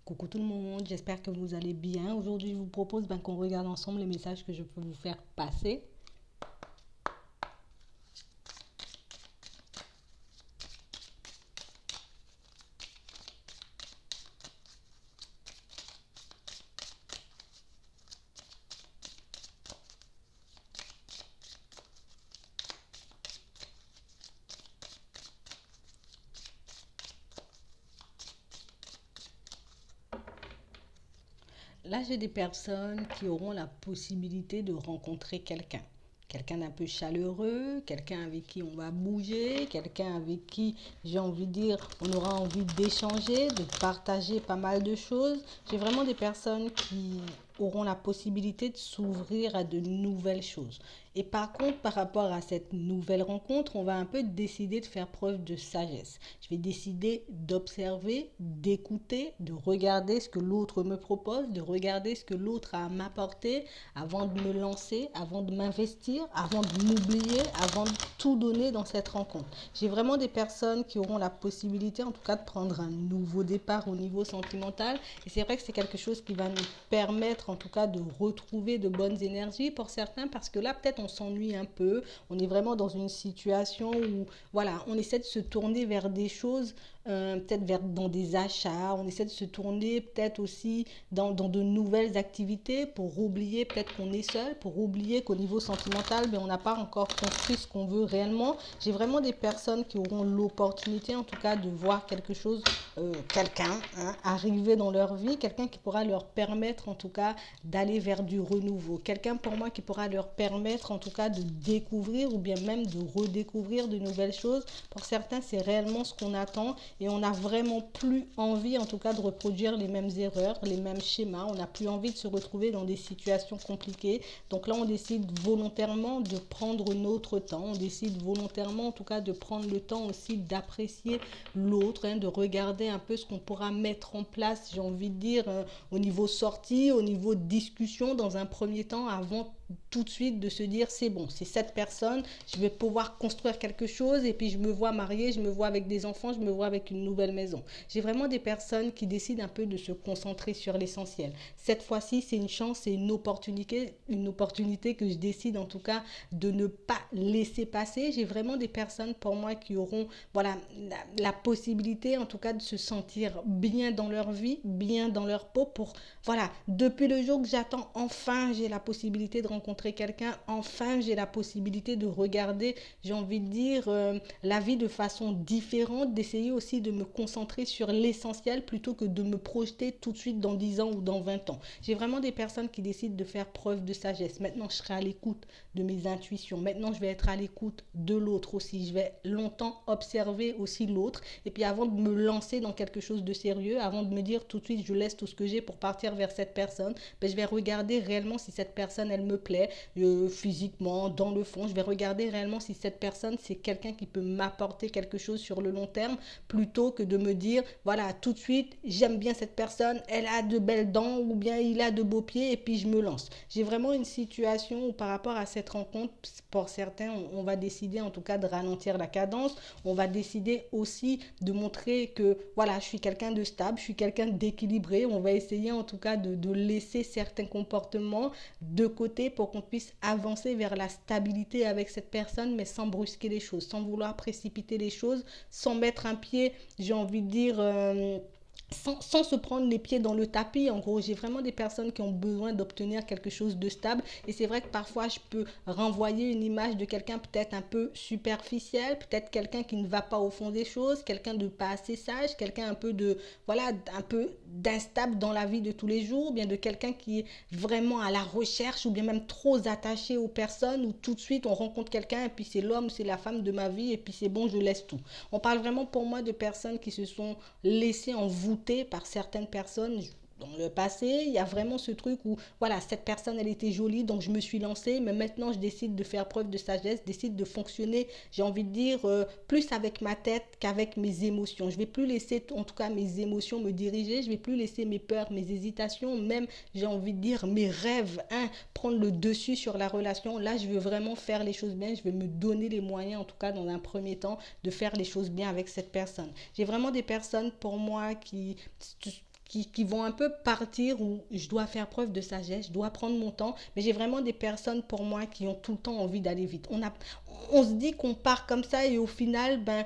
Coucou tout le monde, j'espère que vous allez bien. Aujourd'hui, je vous propose qu'on regarde ensemble les messages que je peux vous faire passer. Là, j'ai des personnes qui auront la possibilité de rencontrer quelqu'un. Quelqu'un d'un peu chaleureux, quelqu'un avec qui on va bouger, quelqu'un avec qui, j'ai envie de dire, on aura envie d'échanger, de partager pas mal de choses. J'ai vraiment des personnes qui auront la possibilité de s'ouvrir à de nouvelles choses. Et par contre, par rapport à cette nouvelle rencontre, on va un peu décider de faire preuve de sagesse. Je vais décider d'observer, d'écouter, de regarder ce que l'autre me propose, de regarder ce que l'autre a à m'apporter avant de me lancer, avant de m'investir, avant de m'oublier, avant de tout donner dans cette rencontre. J'ai vraiment des personnes qui auront la possibilité, en tout cas, de prendre un nouveau départ au niveau sentimental. Et c'est vrai que c'est quelque chose qui va nous permettre, en tout cas, de retrouver de bonnes énergies pour certains, parce que là, peut-être, on s'ennuie un peu. On est vraiment dans une situation où, voilà, on essaie de se tourner vers des choses, peut-être dans des achats. On essaie de se tourner peut-être aussi dans de nouvelles activités pour oublier peut-être qu'on est seul, pour oublier qu'au niveau sentimental, on n'a pas encore construit ce qu'on veut réellement. J'ai vraiment des personnes qui auront l'opportunité, en tout cas, de voir quelque chose, quelqu'un arriver dans leur vie, quelqu'un qui pourra leur permettre, en tout cas, d'aller vers du renouveau. Quelqu'un pour moi qui pourra leur permettre, en tout cas, de découvrir ou bien même de redécouvrir de nouvelles choses. Pour certains, c'est réellement ce qu'on attend et on n'a vraiment plus envie, en tout cas, de reproduire les mêmes erreurs, les mêmes schémas. On n'a plus envie de se retrouver dans des situations compliquées. Donc là, on décide volontairement de prendre notre temps. On décide volontairement, en tout cas, de prendre le temps aussi d'apprécier l'autre, de regarder un peu ce qu'on pourra mettre en place, j'ai envie de dire, au niveau sortie, au niveau discussion dans un premier temps, avant tout de suite de se dire c'est bon, c'est cette personne, je vais pouvoir construire quelque chose et puis je me vois mariée, je me vois avec des enfants, je me vois avec une nouvelle maison. J'ai vraiment des personnes qui décident un peu de se concentrer sur l'essentiel. Cette fois-ci, c'est une chance, c'est une opportunité que je décide en tout cas de ne pas laisser passer. J'ai vraiment des personnes pour moi qui auront voilà, la possibilité en tout cas de se sentir bien dans leur vie, bien dans leur peau pour, voilà, depuis le jour que j'attends, enfin j'ai la possibilité de rencontrer quelqu'un, enfin j'ai la possibilité de regarder, j'ai envie de dire, la vie de façon différente, d'essayer aussi de me concentrer sur l'essentiel plutôt que de me projeter tout de suite dans 10 ans ou dans 20 ans. J'ai vraiment des personnes qui décident de faire preuve de sagesse. Maintenant, je serai à l'écoute de mes intuitions. Maintenant, je vais être à l'écoute de l'autre aussi. Je vais longtemps observer aussi l'autre. Et puis avant de me lancer dans quelque chose de sérieux, avant de me dire tout de suite je laisse tout ce que j'ai pour partir vers cette personne, je vais regarder réellement si cette personne elle me plaît physiquement, dans le fond. Je vais regarder réellement si cette personne c'est quelqu'un qui peut m'apporter quelque chose sur le long terme plutôt que de me dire voilà tout de suite j'aime bien cette personne, elle a de belles dents ou bien il a de beaux pieds et puis je me lance. J'ai vraiment une situation où par rapport à cette rencontre, pour certains on va décider en tout cas de ralentir la cadence, on va décider aussi de montrer que voilà, je suis quelqu'un de stable, je suis quelqu'un d'équilibré. On va essayer en tout cas de laisser certains comportements de côté pour qu'on puisse avancer vers la stabilité avec cette personne, mais sans brusquer les choses, sans vouloir précipiter les choses, sans mettre un pied, j'ai envie de dire, sans se prendre les pieds dans le tapis. En gros, j'ai vraiment des personnes qui ont besoin d'obtenir quelque chose de stable. Et c'est vrai que parfois, je peux renvoyer une image de quelqu'un peut-être un peu superficiel, peut-être quelqu'un qui ne va pas au fond des choses, quelqu'un de pas assez sage, quelqu'un un peu de, voilà, un peu d'instable dans la vie de tous les jours, ou bien de quelqu'un qui est vraiment à la recherche, ou bien même trop attaché aux personnes, où tout de suite on rencontre quelqu'un et puis c'est l'homme, c'est la femme de ma vie et puis c'est bon, je laisse tout. On parle vraiment pour moi de personnes qui se sont laissées envoûter par certaines personnes dans le passé. Il y a vraiment ce truc où voilà, cette personne elle était jolie donc je me suis lancée, mais maintenant je décide de faire preuve de sagesse, décide de fonctionner, j'ai envie de dire, plus avec ma tête qu'avec mes émotions. Je vais plus laisser en tout cas mes émotions me diriger, je vais plus laisser mes peurs, mes hésitations, même j'ai envie de dire mes rêves prendre le dessus sur la relation. Là je veux vraiment faire les choses bien, je vais me donner les moyens en tout cas dans un premier temps de faire les choses bien avec cette personne. J'ai vraiment des personnes pour moi qui qui vont un peu partir où je dois faire preuve de sagesse, je dois prendre mon temps, mais j'ai vraiment des personnes pour moi qui ont tout le temps envie d'aller vite. On se dit qu'on part comme ça et au final, ben,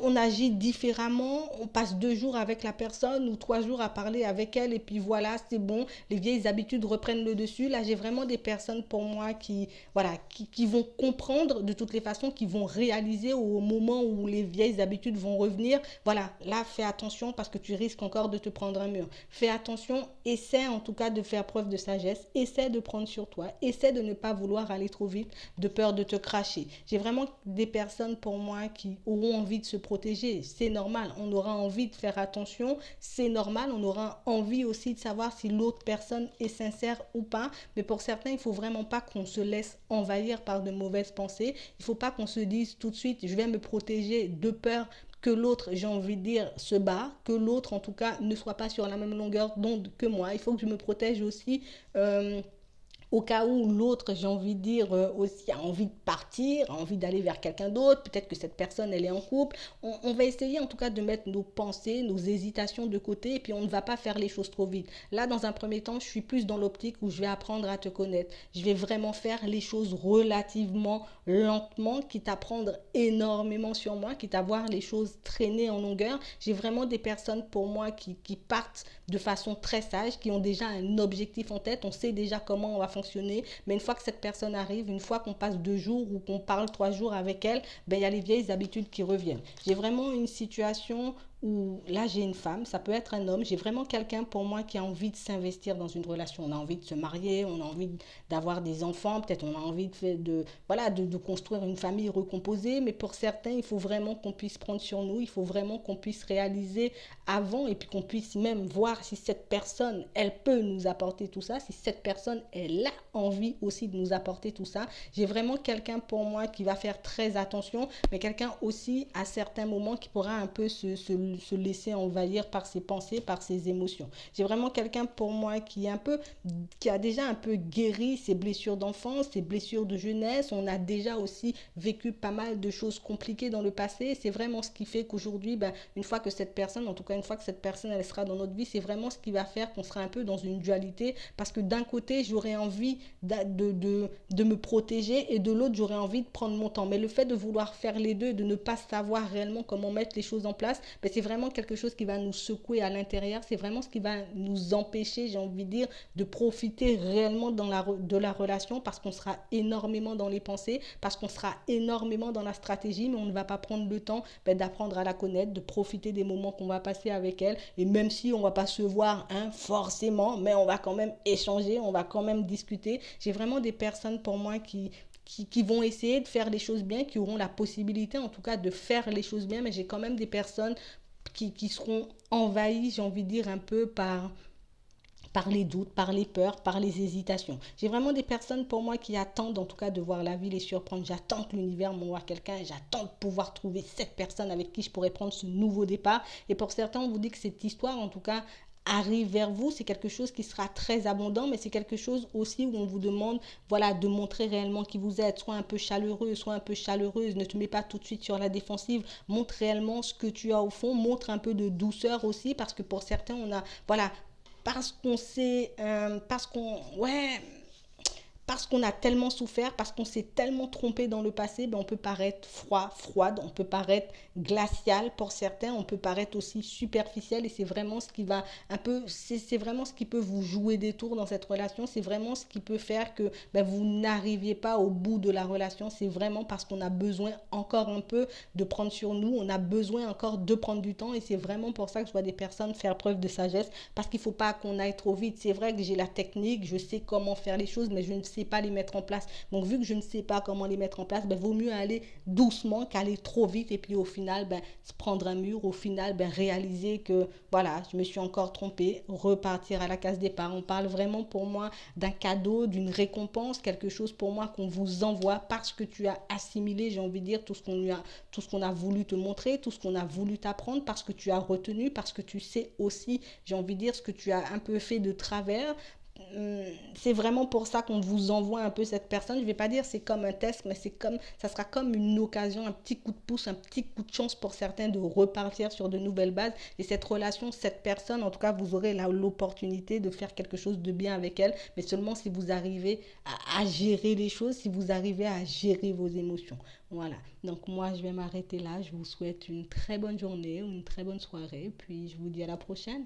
on agit différemment, on passe 2 jours avec la personne ou 3 jours à parler avec elle et puis voilà, c'est bon, les vieilles habitudes reprennent le dessus. Là, j'ai vraiment des personnes pour moi qui, voilà, qui vont comprendre de toutes les façons, qui vont réaliser au moment où les vieilles habitudes vont revenir. Voilà, là, fais attention parce que tu risques encore de te prendre un mur. Fais attention, essaie en tout cas de faire preuve de sagesse, essaie de prendre sur toi, essaie de ne pas vouloir aller trop vite, de peur de te cracher. J'ai vraiment des personnes pour moi qui auront envie de se protéger. C'est normal, on aura envie de faire attention, c'est normal, on aura envie aussi de savoir si l'autre personne est sincère ou pas. Mais pour certains, il ne faut vraiment pas qu'on se laisse envahir par de mauvaises pensées. Il ne faut pas qu'on se dise tout de suite, je vais me protéger de peur que l'autre, j'ai envie de dire, se bat, que l'autre, en tout cas, ne soit pas sur la même longueur d'onde que moi. Il faut que je me protège aussi. Au cas où l'autre, j'ai envie de dire, aussi a envie de partir, a envie d'aller vers quelqu'un d'autre, peut-être que cette personne, elle est en couple. On va essayer en tout cas de mettre nos pensées, nos hésitations de côté et puis on ne va pas faire les choses trop vite. Là, dans un premier temps, je suis plus dans l'optique où je vais apprendre à te connaître. Je vais vraiment faire les choses relativement lentement, quitte à prendre énormément sur moi, quitte à voir les choses traîner en longueur. J'ai vraiment des personnes pour moi qui partent de façon très sage, qui ont déjà un objectif en tête. On sait déjà comment on va fonctionner, mais une fois que cette personne arrive, une fois qu'on passe 2 jours ou qu'on parle 3 jours avec elle, ben il y a les vieilles habitudes qui reviennent. J'ai vraiment une situation où là j'ai une femme, ça peut être un homme, j'ai vraiment quelqu'un pour moi qui a envie de s'investir dans une relation. On a envie de se marier, on a envie d'avoir des enfants, peut-être on a envie voilà, de construire une famille recomposée, mais pour certains, il faut vraiment qu'on puisse prendre sur nous, il faut vraiment qu'on puisse réaliser avant et puis qu'on puisse même voir si cette personne, elle peut nous apporter tout ça, si cette personne, elle a envie aussi de nous apporter tout ça. J'ai vraiment quelqu'un pour moi qui va faire très attention, mais quelqu'un aussi à certains moments qui pourra un peu se laisser envahir par ses pensées, par ses émotions. J'ai vraiment quelqu'un pour moi qui a déjà un peu guéri ses blessures d'enfance, ses blessures de jeunesse. On a déjà aussi vécu pas mal de choses compliquées dans le passé. C'est vraiment ce qui fait qu'aujourd'hui, ben, une fois que cette personne, en tout cas une fois que cette personne, elle sera dans notre vie, c'est vraiment ce qui va faire qu'on sera un peu dans une dualité parce que d'un côté, j'aurais envie de me protéger et de l'autre, j'aurais envie de prendre mon temps. Mais le fait de vouloir faire les deux et de ne pas savoir réellement comment mettre les choses en place, ben, c'est vraiment quelque chose qui va nous secouer à l'intérieur. C'est vraiment ce qui va nous empêcher, j'ai envie de dire, de profiter réellement de la relation parce qu'on sera énormément dans les pensées, parce qu'on sera énormément dans la stratégie, mais on ne va pas prendre le temps d'apprendre à la connaître, de profiter des moments qu'on va passer avec elle. Et même si on ne va pas se voir forcément, mais on va quand même échanger, on va quand même discuter. J'ai vraiment des personnes pour moi qui vont essayer de faire les choses bien, qui auront la possibilité en tout cas de faire les choses bien, mais j'ai quand même des personnes qui seront envahies, j'ai envie de dire, un peu par les doutes, par les peurs, par les hésitations. J'ai vraiment des personnes pour moi qui attendent en tout cas de voir la vie les surprendre. J'attends que l'univers m'envoie quelqu'un, j'attends de pouvoir trouver cette personne avec qui je pourrais prendre ce nouveau départ. Et pour certains, on vous dit que cette histoire en tout cas arrive vers vous, c'est quelque chose qui sera très abondant, mais c'est quelque chose aussi où on vous demande, voilà, de montrer réellement qui vous êtes, soit un peu chaleureux, soit un peu chaleureuse, ne te mets pas tout de suite sur la défensive, montre réellement ce que tu as au fond, montre un peu de douceur aussi, parce que pour certains, on a, voilà, parce qu'on a tellement souffert, parce qu'on s'est tellement trompé dans le passé, ben on peut paraître froide, on peut paraître glacial pour certains, on peut paraître aussi superficiel et c'est vraiment ce qui va un peu, c'est vraiment ce qui peut vous jouer des tours dans cette relation, c'est vraiment ce qui peut faire que ben, vous n'arriviez pas au bout de la relation, c'est vraiment parce qu'on a besoin encore un peu de prendre sur nous, on a besoin encore de prendre du temps et c'est vraiment pour ça que je vois des personnes faire preuve de sagesse parce qu'il ne faut pas qu'on aille trop vite. C'est vrai que j'ai la technique, je sais comment faire les choses, mais je ne sais pas les mettre en place. Donc, vu que je ne sais pas comment les mettre en place, ben, vaut mieux aller doucement qu'aller trop vite et puis au final, ben, se prendre un mur, au final, ben, réaliser que voilà, je me suis encore trompée, repartir à la case départ. On parle vraiment pour moi d'un cadeau, d'une récompense, quelque chose pour moi qu'on vous envoie parce que tu as assimilé, j'ai envie de dire, tout ce qu'on a voulu te montrer, tout ce qu'on a voulu t'apprendre, parce que tu as retenu, parce que tu sais aussi, j'ai envie de dire, ce que tu as un peu fait de travers, c'est vraiment pour ça qu'on vous envoie un peu cette personne. Je ne vais pas dire c'est comme un test, mais ça sera comme une occasion, un petit coup de pouce, un petit coup de chance pour certains de repartir sur de nouvelles bases. Et cette relation, cette personne, en tout cas, vous aurez l'opportunité de faire quelque chose de bien avec elle, mais seulement si vous arrivez à gérer les choses, si vous arrivez à gérer vos émotions. Voilà. Donc moi, je vais m'arrêter là. Je vous souhaite une très bonne journée ou une très bonne soirée. Puis je vous dis à la prochaine.